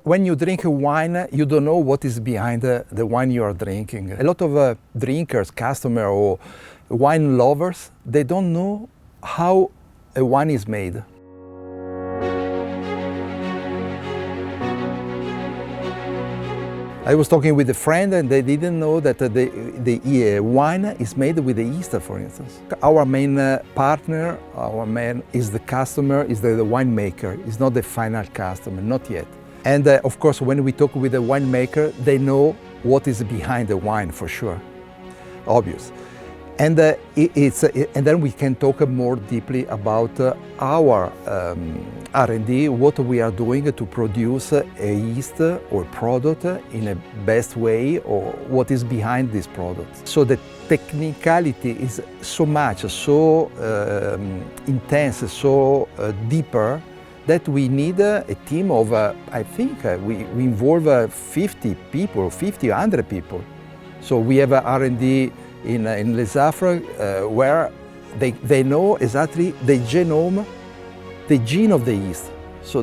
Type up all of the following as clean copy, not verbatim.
When you drink a wine, you don't know what is behind the wine you are drinking. A lot of drinkers, customers or wine lovers, they don't know how a wine is made. I was talking with a friend and they didn't know that the wine is made with the yeast, for instance. Our main partner, is the customer, is the winemaker, is not the final customer, not yet. And of course, when we talk with the winemaker, they know what is behind the wine for sure, obvious. And, and then we can talk more deeply about our R&D, what we are doing to produce a yeast or product in a best way, or what is behind this product. So the technicality is so much, so intense, so deeper, that we need a team of, I think we involve 50 people, 50, 100 people. So we have R&D in Lesaffre, where they know exactly the genome, the gene of the yeast. So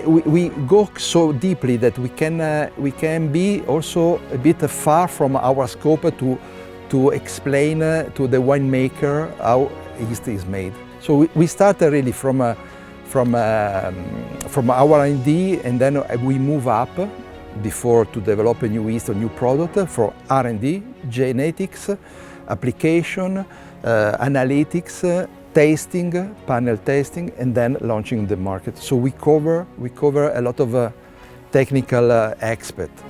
we go so deeply that we can be also a bit far from our scope to explain to the winemaker how yeast is made. So we start really from our R&D, and then we move up before to develop a new yeast or new product for R&D, genetics, application, analytics, tasting, panel testing, and then launching the market. So we cover a lot of technical aspects.